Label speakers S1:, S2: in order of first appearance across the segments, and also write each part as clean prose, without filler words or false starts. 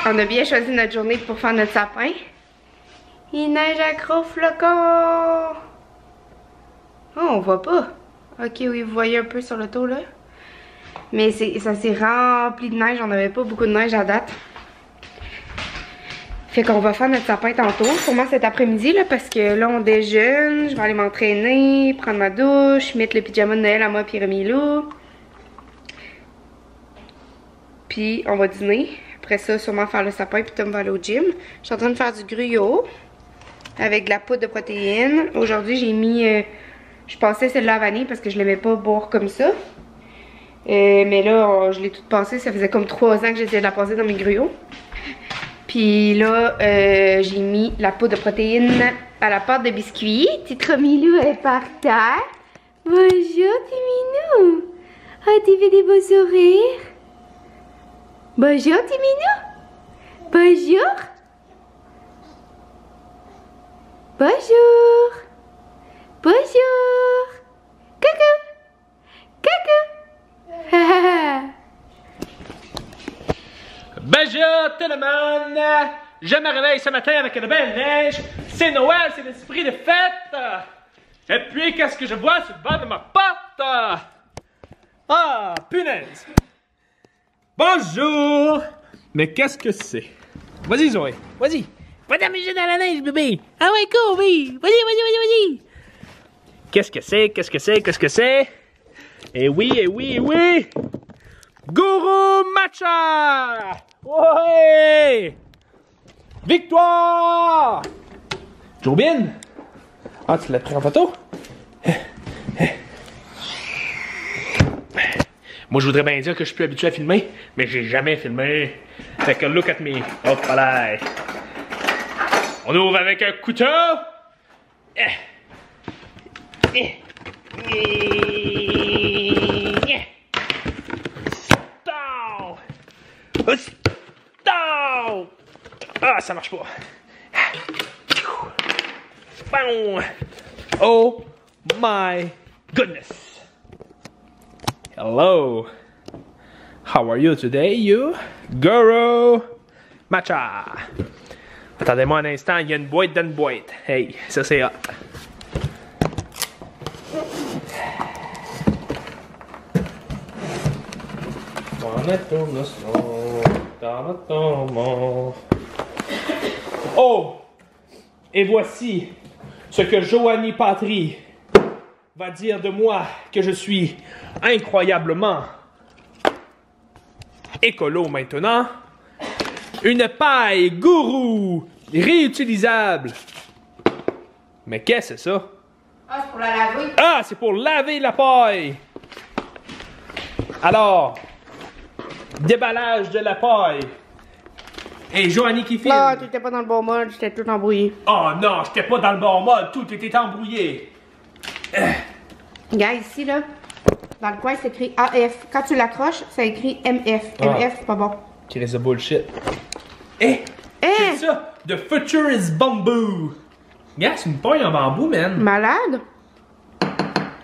S1: On a bien choisi notre journée pour faire notre sapin. Il neige à gros flocons. Oh, on voit pas. Ok, oui, vous voyez un peu sur le toit là. Mais ça s'est rempli de neige. On n'avait pas beaucoup de neige à date. Fait qu'on va faire notre sapin tantôt. Sûrement cet après-midi là, parce que là on déjeune. Je vais aller m'entraîner, prendre ma douche, mettre le pyjama de Noël à moi et Rémi-Lou. Puis on va dîner. Après ça, sûrement faire le sapin, puis Tom va aller au gym. Je suis en train de faire du gruyot avec de la poudre de protéines. Aujourd'hui, j'ai mis... je passais celle-là à vanille parce que je l'aimais pas boire comme ça. Mais là, je l'ai toute passée. Ça faisait comme 3 ans que j'essayais de la passer dans mes gruyots. Puis là, j'ai mis la poudre de protéines à la pâte de biscuits. Petite Romilou est par terre. Bonjour, Timinou. Ah, tu fais des beaux sourires. Bonjour, Timinou. Bonjour. Bonjour. Bonjour. Coucou. Coucou.
S2: Bonjour tout le monde! Je me réveille ce matin avec une belle neige. C'est Noël, c'est l'esprit de fête. Et puis, qu'est-ce que je vois sur le bas de ma porte? Ah, punaise! Bonjour! Mais qu'est-ce que c'est? Vas-y, Zoé, vas-y. Va t'amuser dans la neige, bébé. Ah ouais, cool, oui. Vas-y. Qu'est-ce que c'est? Qu'est-ce que c'est? Qu'est-ce que c'est? Eh oui. Guru Matcha! Ouais! Victoire! Jobin? Ah, tu l'as pris en photo? Moi, je voudrais bien dire que je suis plus habitué à filmer, mais j'ai jamais filmé. Fait que look at me. Hop là. On ouvre avec un couteau. Ah, ça marche pas. Oh my goodness. Hello. How are you today, you? Guru Matcha. Attendez-moi un instant, il y a une boîte dans une boîte. Hey, ça c'est hot. Oh! Et voici ce que Joanie Patry va dire de moi, que je suis incroyablement écolo maintenant. Une paille gourou réutilisable. Mais qu'est-ce que c'est ça?
S1: Ah, c'est pour la laver.
S2: Ah, c'est pour laver la paille. Alors, déballage de la paille. Et Joanie qui filme.
S1: Ah, tu étais pas dans le bon mode, j'étais tout embrouillé.
S2: Oh non, j'étais pas dans le bon mode, tout était embrouillé.
S1: Regarde ici, là. Dans le coin, c'est écrit AF. Quand tu l'accroches, ça écrit MF.
S2: Ah.
S1: MF, c'est pas bon.
S2: Qui reste de bullshit. C'est ça, The Future is Bamboo. Regarde, c'est une paille en bambou, man.
S1: Malade.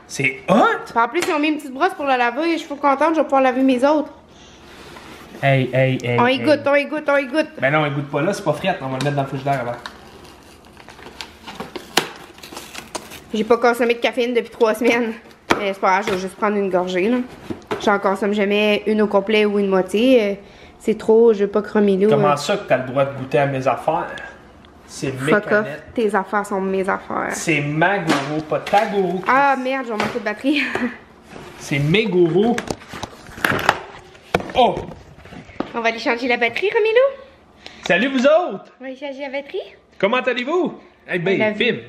S2: C'est hot.
S1: En plus, ils ont mis une petite brosse pour la laver. Je suis trop contente, je vais pouvoir laver mes autres.
S2: Hey.
S1: On y goûte.
S2: Ben non, il goûte pas là, c'est pas frais. On va le mettre dans le frigidaire avant.
S1: J'ai pas consommé de caféine depuis 3 semaines. Mais c'est pas grave, je vais juste prendre une gorgée, là. J'en consomme jamais une au complet ou une moitié. C'est trop, je veux pas cremer l'eau.
S2: Comment ça que t'as le droit de goûter à mes affaires? C'est mes
S1: Fuck off,
S2: canettes.
S1: tes affaires sont mes affaires.
S2: C'est ma gourou, pas ta gourou.
S1: Ah merde, je vais manquer de batterie.
S2: C'est mes gourous. Oh!
S1: On va aller changer la batterie, Romilou?
S2: Salut vous autres!
S1: On va aller changer la batterie?
S2: Comment allez-vous? Eh ben, film!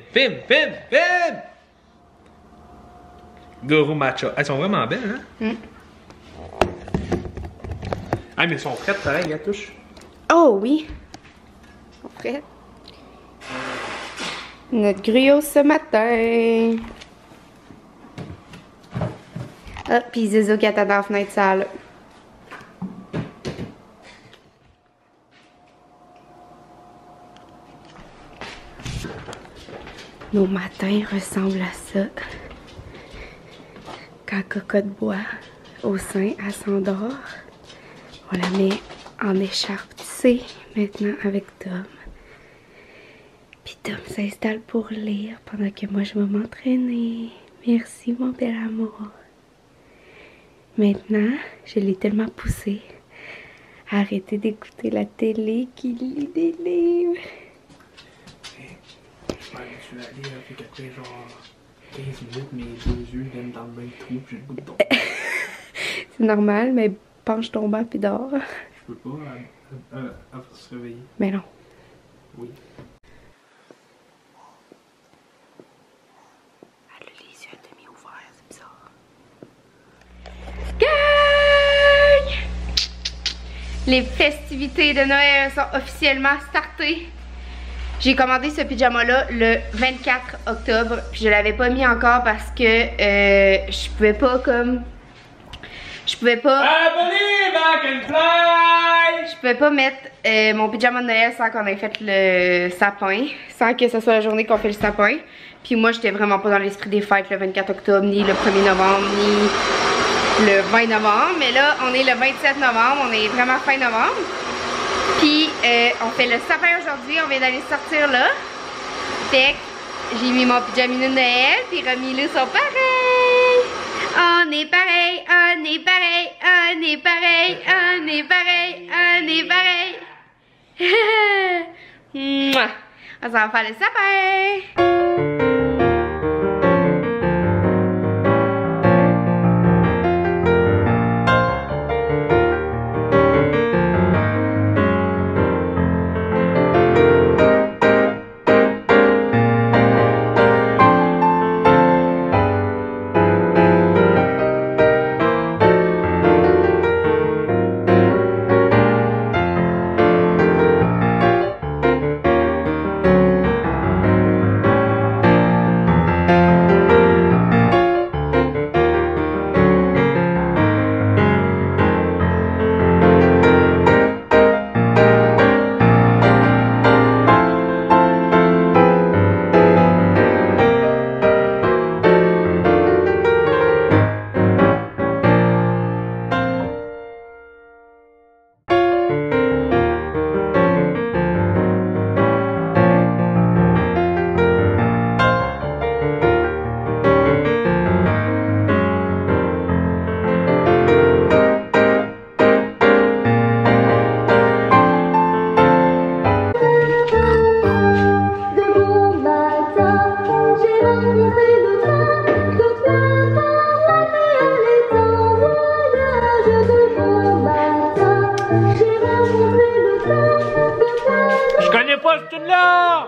S2: Guru Matcha. Elles sont vraiment belles, hein? Ah, mais elles sont prêtes, pareil, à touche.
S1: Oh oui! Ils sont prêtes. Notre gruyot ce matin. Ah, pis Zizo qui attend dans la fenêtre sale. Nos matins ressemblent à ça. Quand Cocotte boit au sein, elle s'endort. On la met en écharpe pousser maintenant avec Tom. Puis Tom s'installe pour lire pendant que moi je vais m'entraîner. Merci mon bel amour. Maintenant, je l'ai tellement poussé à arrêter d'écouter la télé qu'il lit des livres.
S2: Je vais aller avec après genre 15 minutes, mes deux yeux viennent dans le même trou, j'ai le goût de dormir.
S1: C'est normal, mais penche ton banc puis dors.
S2: Je peux pas, elle va se réveiller.
S1: Mais non.
S2: Oui.
S1: Elle a les yeux à demi ouverts, c'est bizarre. Gang! Les festivités de Noël sont officiellement startées. J'ai commandé ce pyjama-là le 24 octobre. Puis je l'avais pas mis encore parce que je pouvais pas comme... Je pouvais pas...
S2: I believe I can fly!
S1: Je pouvais pas mettre mon pyjama de Noël sans qu'on ait fait le sapin. Sans que ce soit la journée qu'on fait le sapin. Puis moi, j'étais vraiment pas dans l'esprit des fêtes le 24 octobre, ni le 1er novembre, ni le 20 novembre. Mais là, on est le 27 novembre. On est vraiment fin novembre. Puis on fait le sapin aujourd'hui, on vient d'aller sortir là. Fait que j'ai mis mon pyjamino de Noël, puis Romilou sont pareils. On est pareil, on est pareil, on est pareil, on est pareil, on est pareil. Mouah. On s'en va faire le sapin.
S2: Je connais pas ce tune-là!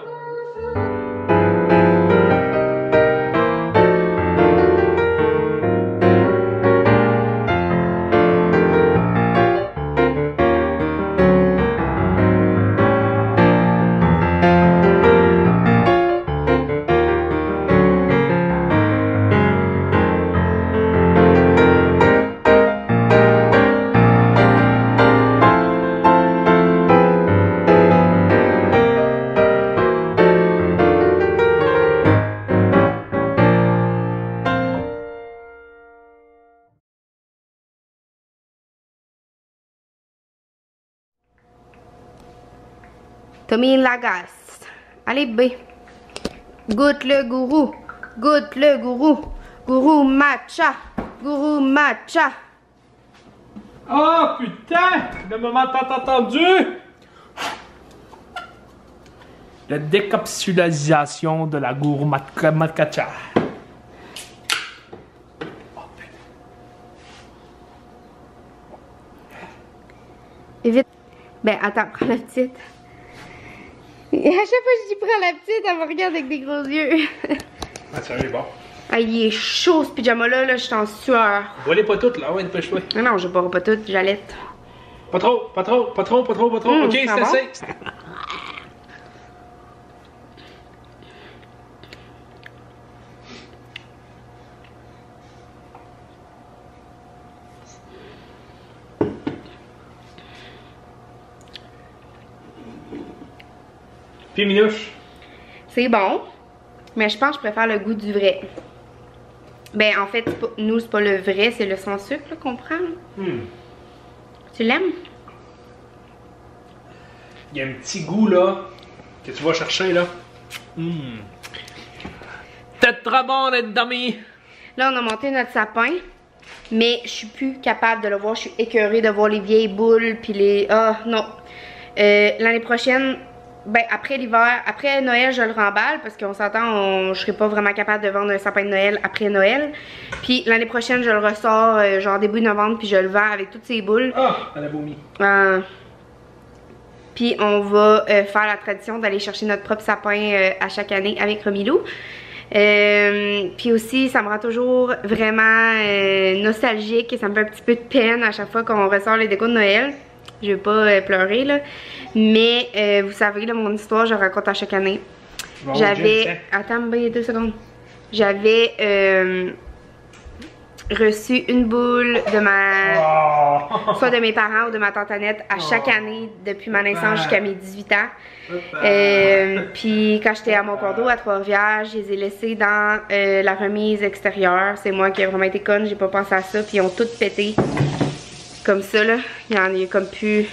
S1: Tommy Lagasse. Allez, B. Goûte le gourou. Goûte le gourou. Gourou matcha. Gourou matcha.
S2: Oh putain! Le moment tant attendu! La décapsulation de la gourou matcha.
S1: Et vite. Ben, attends, prends la petite. Et à chaque fois que j'y prends la petite, elle me regarde avec des gros yeux.
S2: Ah, ça est bon.
S1: Ah, il est chaud ce pyjama-là, là, je suis en sueur.
S2: Voilez pas toutes là, ouais, dépêche-toi.
S1: Ah non, je boirai pas toutes, j'allaite.
S2: Pas trop, pas trop, pas trop, pas trop, pas trop. Ok, c'est assez. Puis minouche.
S1: C'est bon, mais je pense que je préfère le goût du vrai. Ben, en fait, nous, c'est pas le vrai, c'est le sans sucre qu'on prend. Tu l'aimes?
S2: Il y a un petit goût là que tu vas chercher là. T'es très bon d'être dormi.
S1: Là, on a monté notre sapin, mais je suis plus capable de le voir. Je suis écœurée de voir les vieilles boules, puis les... Ah, non. L'année prochaine, ben après l'hiver, après Noël, je le remballe, parce qu'on s'entend, je serai pas vraiment capable de vendre un sapin de Noël après Noël. Puis l'année prochaine, je le ressors, genre début novembre, puis je le vends avec toutes ces boules.
S2: Ah, elle a vomi.
S1: Puis on va faire la tradition d'aller chercher notre propre sapin à chaque année avec Romilou. Puis aussi ça me rend toujours vraiment nostalgique et ça me fait un petit peu de peine à chaque fois qu'on ressort les décos de Noël. Je vais pas pleurer là, mais vous savez là, mon histoire je raconte à chaque année. J'avais, attends 2 secondes, j'avais reçu une boule de ma, soit de mes parents ou de ma tante Annette à chaque année depuis ma naissance jusqu'à mes 18 ans. Puis quand j'étais à Montcordeau, à Trois-Rivières, je les ai laissés dans la remise extérieure. C'est moi qui ai vraiment été conne, j'ai pas pensé à ça. Puis ils ont toutes pété comme ça là. Il y a comme plus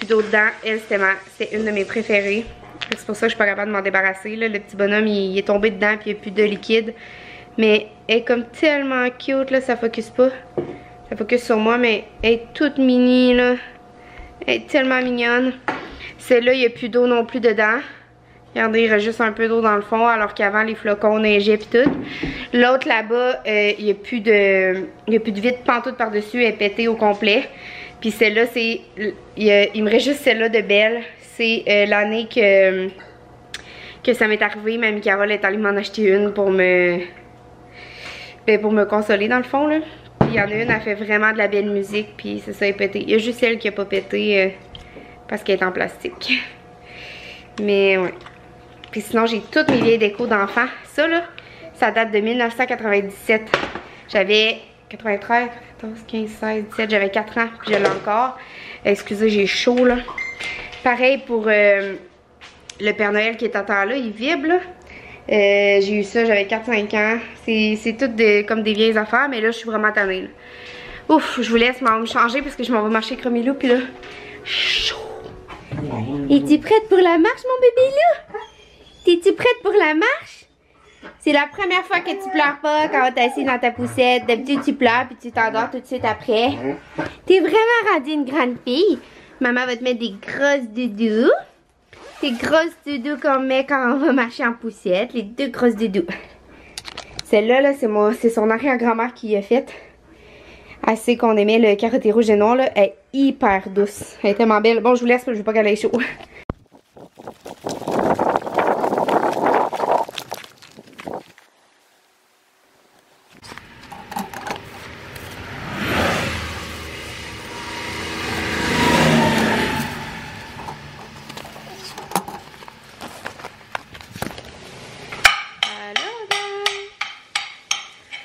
S1: d'eau dedans. Elle, c'était une de mes préférées. C'est pour ça que je suis pas capable de m'en débarrasser là. Le petit bonhomme il est tombé dedans puis il n'y a plus de liquide. Mais elle est comme tellement cute là, ça focus pas. Ça focus sur moi, mais elle est toute mini là. Elle est tellement mignonne. Celle-là, il n'y a plus d'eau non plus dedans. Regardez, il reste juste un peu d'eau dans le fond, alors qu'avant les flocons neigeaient pis tout. L'autre là-bas, il n'y a plus de vide pantoute par-dessus, elle est pétée au complet. Puis celle-là, c'est. Il me reste juste celle-là de belle. C'est l'année que ça m'est arrivé. Mamie Carole est allée m'en acheter une pour me consoler dans le fond là. Puis il y en a une, elle fait vraiment de la belle musique, puis c'est ça, elle est pétée. Il y a juste celle qui a pas pété parce qu'elle est en plastique. Mais ouais. Puis sinon, j'ai toutes mes vieilles décos d'enfants. Ça là, ça date de 1997. J'avais 93, 14, 15, 16, 17, j'avais 4 ans, puis je l'ai encore. Excusez, j'ai chaud là. Pareil pour le Père Noël qui est à terre là, il vibre là. J'ai eu ça, j'avais 4-5 ans. C'est tout comme des vieilles affaires, mais là, je suis vraiment tannée. Là. Ouf, je vous laisse me changer parce que je m'en vais marcher avec Romilou, puis là, chaud. Es-tu prête pour la marche, mon bébé là? T'es-tu prête pour la marche? C'est la première fois que tu pleures pas quand t'es assis dans ta poussette. D'habitude, tu pleures puis tu t'endors tout de suite après. T'es vraiment rendue une grande fille. Maman va te mettre des grosses doudous. Des grosses doudous qu'on met quand on va marcher en poussette. Les 2 grosses doudous. Celle-là, là, c'est son arrière-grand-mère qui a faite. Elle sait qu'on aimait le carotté rouge et noir, là. Elle est hyper douce. Elle est tellement belle. Bon, je vous laisse, parce que je veux pas qu'elle ait chaud.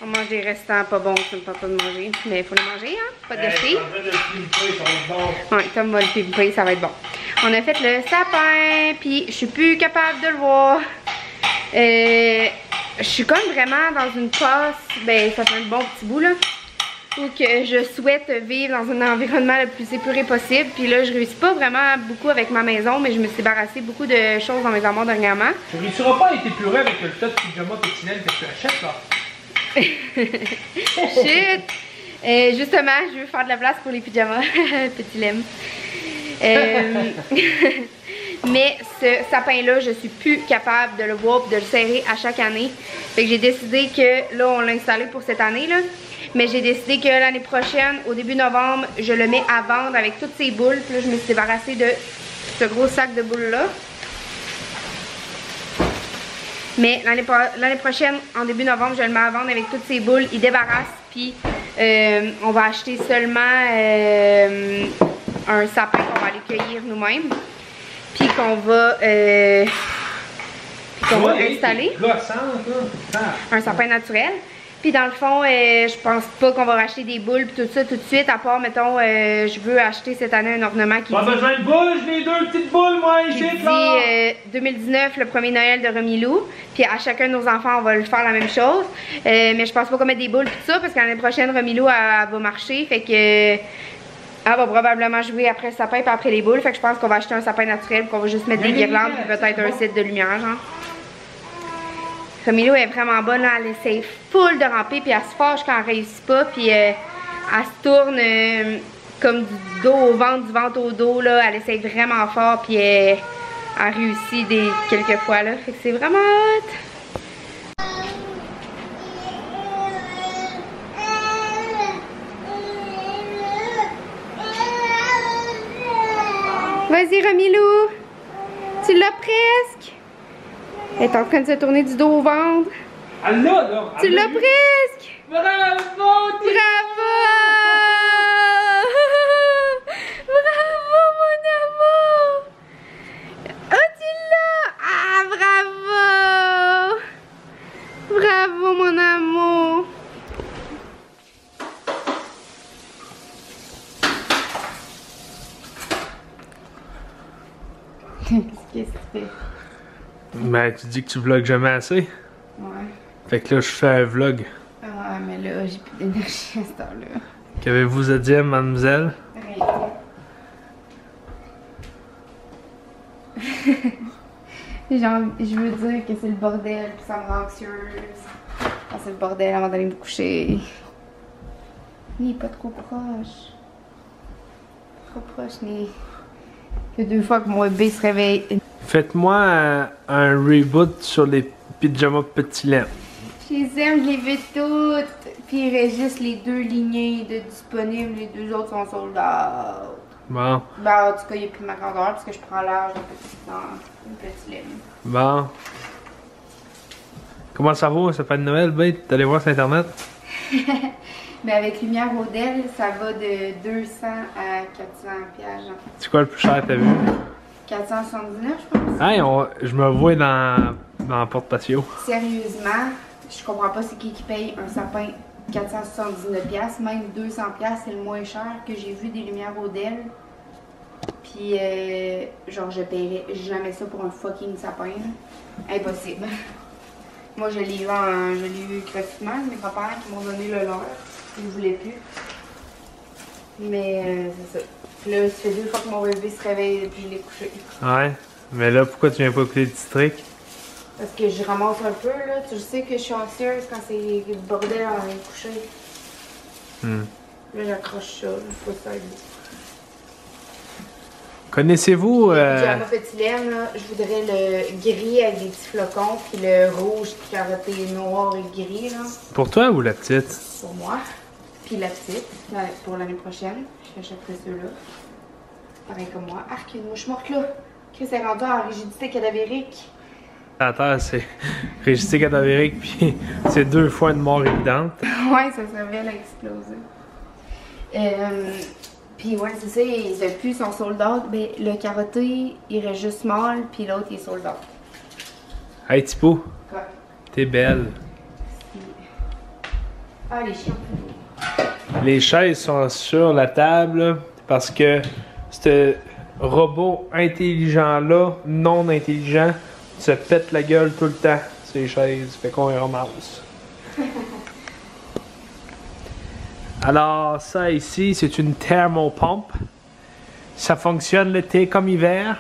S1: On mange des restants pas bons, ça ne tente pas de manger. Mais il faut les manger, hein? Pas de gaspiller. Ouais, Tom va le pimper, ça va être bon. On a fait le sapin, puis je suis plus capable de le voir. Je suis comme vraiment dans une passe, ben ça fait un bon petit bout là, où que je souhaite vivre dans un environnement le plus épuré possible. Puis là, je réussis pas vraiment beaucoup avec ma maison, mais je me suis débarrassée beaucoup de choses dans mes armoires dernièrement.
S2: Tu ne réussiras pas à être épuré avec le tas de pyjama Pétinelle que tu achètes là.
S1: Chut! Justement, je veux faire de la place pour les pyjamas. Petit lemme. Mais ce sapin-là, je suis plus capable de le voir et de le serrer à chaque année. Fait que j'ai décidé que, là, on l'a installé pour cette année, là. Mais j'ai décidé que l'année prochaine, au début novembre, je le mets à vendre avec toutes ces boules. Puis là, je me suis débarrassée de ce gros sac de boules-là. Mais l'année prochaine, en début novembre, je le mets à vendre avec toutes ces boules. Il débarrasse, puis on va acheter seulement un sapin qu'on va aller cueillir nous-mêmes. Puis qu'on va, installer. Un sapin naturel. Puis dans le fond, je pense pas qu'on va racheter des boules puis tout ça tout de suite, à part, mettons, je veux acheter cette année un ornement qui
S2: pas besoin de boules, j'ai les 2 petites boules, moi, ici,
S1: là! 2019, le premier Noël de Romilou. Puis à chacun de nos enfants, on va le faire la même chose. Mais je pense pas qu'on mette des boules puis tout ça, parce que l'année prochaine, Romilou, elle va marcher. Fait que Elle va probablement jouer après le sapin et après les boules. Fait que je pense qu'on va acheter un sapin naturel, qu'on va juste mettre des guirlandes et peut-être un site de lumière, genre. Romilou est vraiment bonne, là. Elle essaie full de ramper, puis elle se fâche quand elle réussit pas, puis elle se tourne comme du dos au ventre, du ventre au dos, là. Elle essaie vraiment fort, puis elle réussit quelques fois, là. Fait que c'est vraiment hot. Vas-y, Romilou. Tu l'as presque. Elle est en train de se tourner du dos au ventre.
S2: Elle l'a, là.
S1: Tu l'as presque.
S2: Bravo!
S1: Bravo! Bravo, mon amour. Oh, tu l'as. Ah, bravo. Bravo, mon amour. Qu'est-ce que tu fais?
S2: Ben, tu dis que tu vlogs jamais assez.
S1: Ouais.
S2: Fait que là, je fais un vlog.
S1: Ah, mais là, j'ai plus d'énergie à ce temps-là.
S2: Qu'avez-vous à dire, mademoiselle?
S1: Genre, je veux dire que c'est le bordel, puis ça me rend anxieuse. Ah, c'est le bordel avant d'aller me coucher. Ni pas trop proche. Trop proche, ni. Il y a 2 fois que mon bébé se réveille.
S2: Faites-moi un reboot sur les pyjamas petits laits.
S1: Je les aime, je les veux toutes. Puis il reste juste les 2 lignées de disponibles, les 2 autres sont sold out.
S2: Bon.
S1: Ben, en tout cas, il n'y a plus de ma grandeur parce que je prends l'âge d'un petit lait.
S2: Bon. Comment ça va? Ça fait de Noël, ben? T'es allé voir sur Internet?
S1: Mais avec Lumière Odell, ça va de 200 à 400 piastres.
S2: C'est quoi le plus cher que t'as vu?
S1: 479, je pense.
S2: Hey, je me vois dans la porte-patio.
S1: Sérieusement, je comprends pas c'est qui paye un sapin 479 piastres, même 200 piastres, c'est le moins cher que j'ai vu des Lumières Odell. Puis, genre, je paierais jamais ça pour un fucking sapin. Impossible. Moi, je l'ai eu gratuitement, mes copains qui m'ont donné le leur. Ils ne voulaient plus. Mais c'est ça. Puis là, ça fait 2 fois que mon bébé se réveille depuis il est couché.
S2: Ouais. Mais là, pourquoi tu viens pas écouter le district?
S1: Parce que je ramasse un peu, là. Tu sais que je suis anxieuse quand c'est le bordel avant d'aller coucher. Là, j'accroche ça. Faut ça aider.
S2: Connaissez-vous...
S1: Pyjama petit laine, là, je voudrais le gris avec des petits flocons, puis le rouge, carotté noir et gris, là.
S2: Pour toi ou la petite?
S1: Pour moi. Puis la petite, pour l'année prochaine. Je achèterai ceux-là. Pareil comme moi. Arc, il y a une mouche morte là. Chris est rendu en rigidité cadavérique.
S2: La terre, c'est rigidité cadavérique, puis c'est 2 fois une mort évidente.
S1: Ouais, ça se révèle à exploser. Puis ouais, c'est ça, ils ont plus son sold out. Ben, le carotté, il reste juste small, puis l'autre, il est sold out.
S2: Hey, Tipo.
S1: Quoi?
S2: T'es belle.
S1: Ah, les chiens.
S2: Les chaises sont sur la table parce que ce robot intelligent-là, non intelligent, se pète la gueule tout le temps, ces chaises. Fait qu'on les ramasse. Alors, ça ici, c'est une thermopompe. Ça fonctionne l'été comme hiver.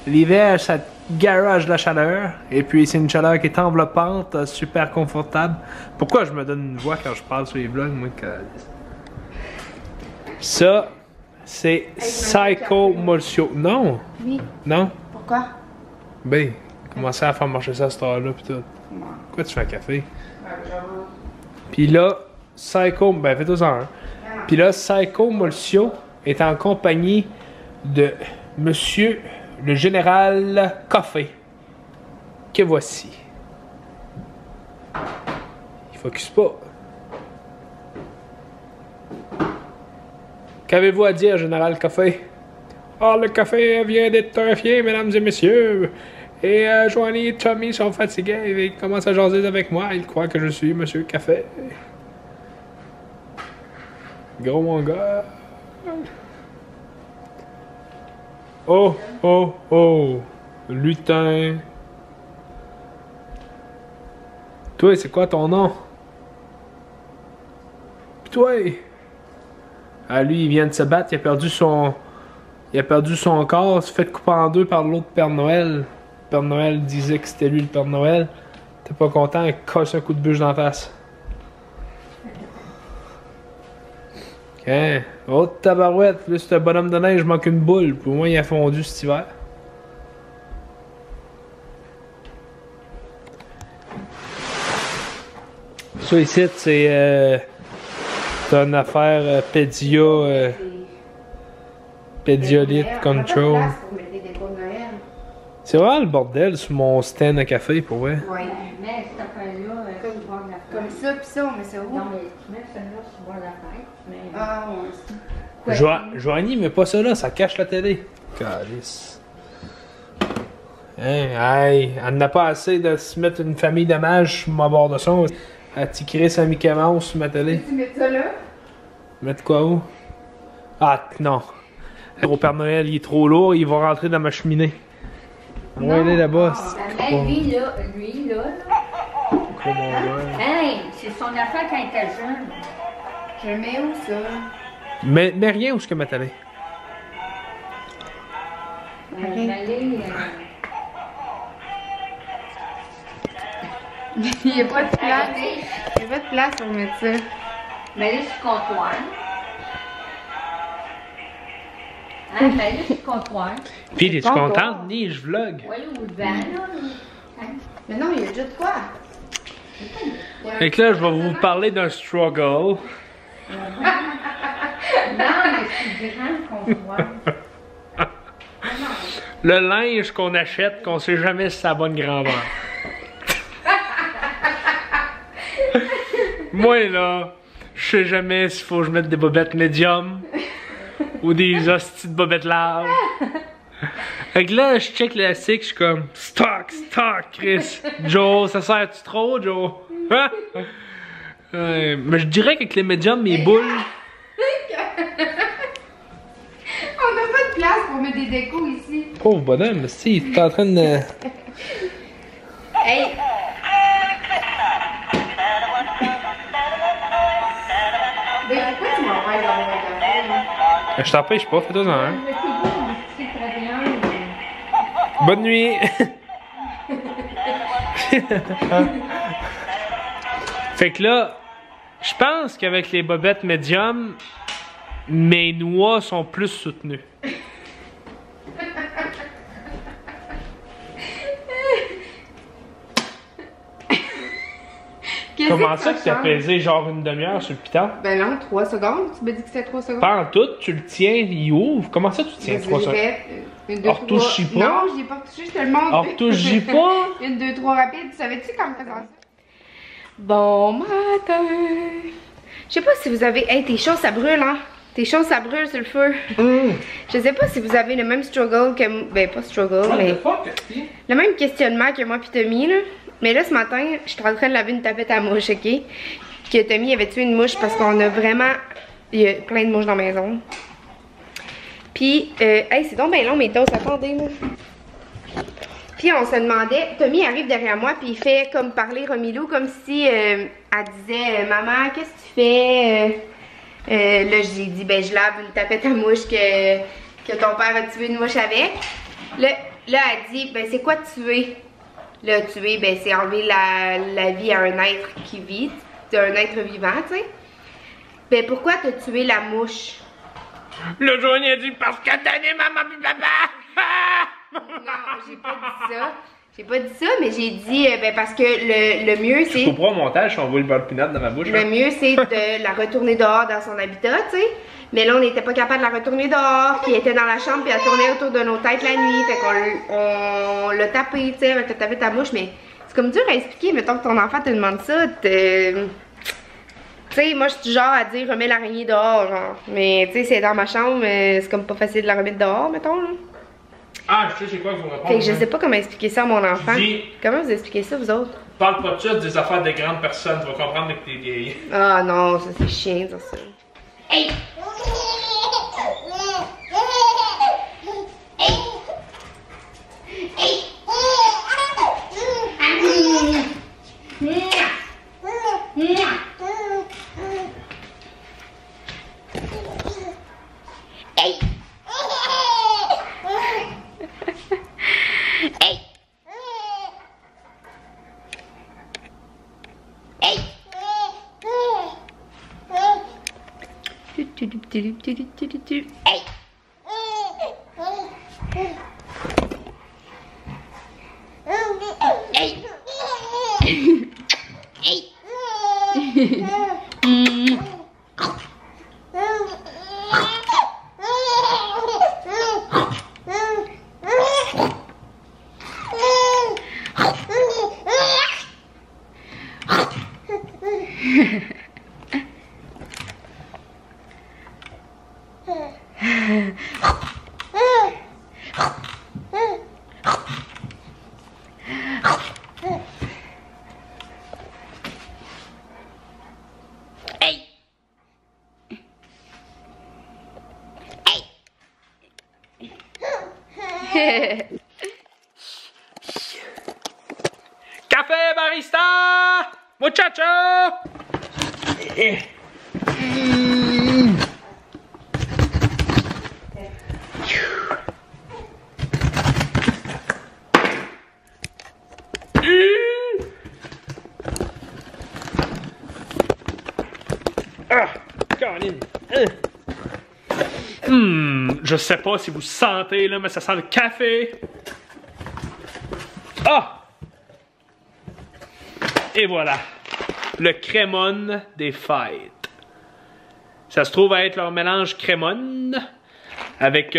S2: L'hiver, ça garage la chaleur. Et puis, c'est une chaleur qui est enveloppante, super confortable. Pourquoi je me donne une voix quand je parle sur les vlogs, moi, que... Ça, c'est Psycho-Motion. Non!
S1: Oui.
S2: Non?
S1: Pourquoi?
S2: Ben, commencer à faire marcher ça à cette heure-là, pis tout.
S1: Ouais.
S2: Pourquoi tu fais un café?
S1: J'avoue.
S2: Puis là, Psycho... Ben, fais-toi ça, hein. Puis là, Psycho-Motion est en compagnie de Monsieur le Général Coffey. Que voici. Il focus pas. Qu'avez-vous à dire, Général Coffey? Ah, le café vient d'être terrifié, mesdames et messieurs. Et Joanie et Tommy sont fatigués. Ils commencent à jaser avec moi. Ils croient que je suis Monsieur Café. Gros mon gars. Oh, oh, oh. Lutin. Toi, c'est quoi ton nom? Pis toi? Ah, lui, il vient de se battre, il a perdu son... Il a perdu son corps, il s'est fait couper en deux par l'autre Père Noël. Le Père Noël disait que c'était lui le Père Noël. T'es pas content, il casse un coup de bûche dans la face. Ok. Oh, tabarouette, là, c'est un bonhomme de neige, manque une boule. Pour moi, il a fondu cet hiver. Ça ici, c'est une affaire Pédiolite Control. C'est vraiment le bordel sur mon stand à café, pour vrai.
S1: Ouais.
S3: Mais cette affaire-là,
S1: Comme ça, pis ça, on met ça où?
S3: non, mais tu mets celle-là sur le bord de la tête. Mais...
S1: Ah, ouais.
S2: Joanie, mais pas ça là, ça cache la télé. Calice. Hein, hey, elle n'a pas assez de se mettre une famille d'images sur ma barre de son. Elle tiquerait sa Mickey Mouse sur ma télé.
S1: Tu mets ça là?
S2: Mettre quoi où? Ah, non. Le gros Père Noël, il est trop lourd, il va rentrer dans ma cheminée. On va aller là-bas.
S3: Mais lui, là, hey, c'est son affaire quand il était jeune.
S1: Je le mets où ça?
S2: Mais rien où ce que ma télé.
S3: Aller,
S1: Il n'y a pas de place. Il n'y a pas de place pour mettre ça.
S3: mais aller sur le comptoir. Hein, mais aller sur le comptoir.
S2: Puis, es-tu
S1: Pas
S2: contente?
S1: encore.
S2: Ni, je vlog.
S3: Ouais, ou le vent, là. Hein?
S1: Mais non, il y a déjà de quoi?
S2: Fait que là, je vais vous parler d'un struggle.
S3: Non, mais c'est grand comptoir.
S2: Le linge qu'on achète, qu'on sait jamais si ça a bonne grandeur. Moi, là, je sais jamais s'il faut que je mette des bobettes médium ou des hosties de bobettes larges. Fait que là, je check l'élastique, je suis comme stock, Chris. Joe, ça sert-tu trop, Joe? Hein? Mais je dirais qu'avec les médiums, mes boules.
S1: On n'a pas de place pour mettre des décos ici.
S2: Pauvre bonhomme, si, t'es en train de.
S1: Hey! Mais pourquoi tu m'empêches d'avoir un café, là?
S2: Je t'empêche pas, fais-toi en un.
S3: Mais c'est beau, c'est très bien.
S2: Bonne nuit! Fait que là, je pense qu'avec les bobettes médium, mes noix sont plus soutenues. Comment ça que t'as
S1: change?
S2: pesé genre une demi-heure sur le piton?
S1: Ben non, 3 secondes. Tu m'as dit que c'était 3 secondes.
S2: Pas en tout, tu le tiens, il ouvre. Comment ça tu tiens 3 secondes?
S1: Une, deux,
S2: Alors, touche-y
S1: trois.
S2: pas.
S1: Non, j'y ai pas touché, je te le montre.
S2: Alors, touche-y pas.
S1: 1, 2, 3 rapide. Savais-tu comment faire ça? Bon matin. Je sais pas si vous avez... Hey, tes choses, ça brûle, hein? Tes choses, ça brûle sur le feu. Je sais pas si vous avez le même struggle que... Ben, pas struggle, mais... Le même questionnement que moi pis Tommy, là. Mais là, ce matin, je suis en train de laver une tapette à mouche, ok? Que Tommy avait tué une mouche parce qu'on a vraiment... Il y a plein de mouches dans la maison. Puis, hey, c'est donc bien long mes toasts, attendez, là. Puis on se demandait, Tommy arrive derrière moi, puis il fait comme parler Romilou, comme si elle disait Maman, qu'est-ce que tu fais? Là, j'ai dit, ben, je lave une tapette à mouche que ton père a tué une mouche avec. Là, elle dit, ben, c'est quoi tuer? Là, tuer, ben, c'est enlever la vie à un être qui vit, un être vivant, tu sais. Ben, pourquoi t'as tué la mouche?
S2: Le Joanie a dit parce que t'as aidé maman pis papa!
S1: Non, j'ai pas dit ça. J'ai pas dit ça, mais j'ai dit, ben, parce que le mieux, c'est...
S2: Je comprends au montage si on voit le beurre de pinot dans ma bouche.
S1: Le mieux, c'est de la retourner dehors dans son habitat, tu sais. Mais là, on n'était pas capable de la retourner dehors, puis elle était dans la chambre, puis elle tournait autour de nos têtes la nuit. Fait qu'on l'a tapé, tu sais, avec le tapette à mouche. Mais c'est comme dur à expliquer, mettons que ton enfant te demande ça. Tu sais, moi, je suis du genre à dire remets l'araignée dehors, genre. Mais tu sais, c'est dans ma chambre, c'est comme pas facile de la remettre dehors, mettons, là.
S2: Ah, je sais c'est quoi que vous répondre.
S1: Fait que je sais pas comment expliquer ça à mon enfant.
S2: dis-
S1: Comment vous expliquez ça, vous autres?
S2: Parle pas de ça, des affaires de grandes personnes, tu vas comprendre que t'es vieille.
S1: Ah non, ça c'est chiant, de dire ça. Hey! Hey! Hey! Hey!
S2: Café barista! Muchacho! Ah, Caroline. Je sais pas si vous sentez là, mais ça sent le café. Ah! Et voilà. Le crémone des fêtes. Ça se trouve à être leur mélange crémone avec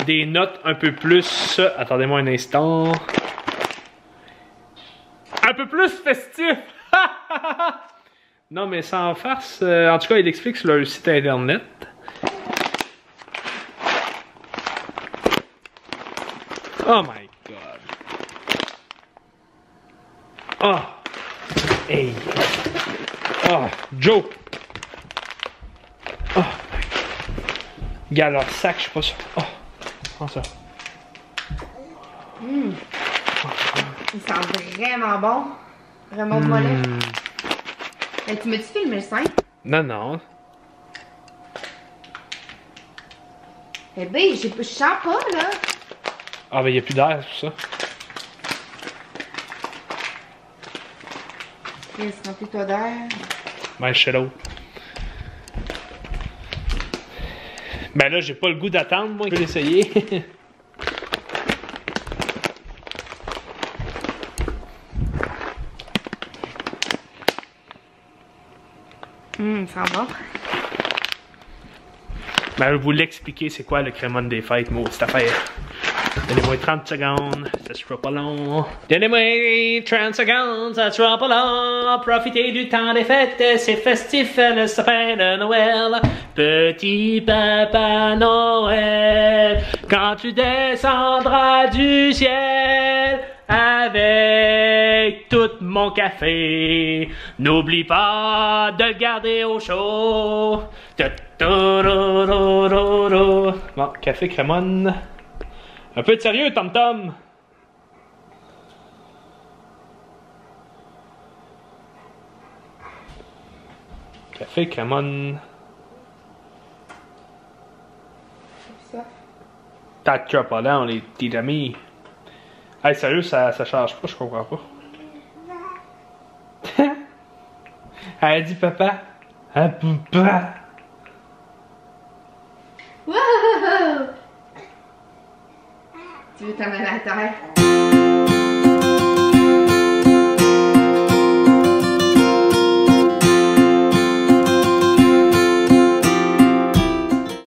S2: des notes un peu plus... Attendez-moi un instant. Un peu plus festif. Non, mais sans farce. En tout cas, il explique sur leur site internet. Oh my god. Oh. Hey. Oh, Joe. Oh my god. Regarde leur sac, je sais pas ça. Oh. Prends ça.
S1: Il sent vraiment bon. Vraiment de mollet. Hey, tu m'as-tu filmé le sein?
S2: Non, non.
S1: Eh ben, je sens pas, là.
S2: Ah, ben, il n'y a plus d'air, c'est ça.
S1: Il se remplit toi d'air.
S2: Ben, je sais l'autre. Ben là, j'ai pas le goût d'attendre, moi. Je peux l'essayer.
S1: Ça va.
S2: Ben, je vais vous l'expliquer, c'est quoi le crémone des fêtes, moi, cette affaire. Donnez-moi 30 secondes, ça sera pas long. Donnez-moi 30 secondes, ça sera pas long. Profitez du temps des fêtes, c'est festif, le sapin de Noël. Petit papa Noël, quand tu descendras du ciel avec tout mon café, n'oublie pas de le garder au chaud. Bon, café crémone. Un peu de sérieux, Tom Tom. Café crémone.
S1: C'est ça.
S2: T'as pas là, on est petits amis. Hey, sérieux, ça change pas, je comprends pas. Elle a dit papa. Ah, papa.
S1: Wow! Tu veux t'en aller à terre?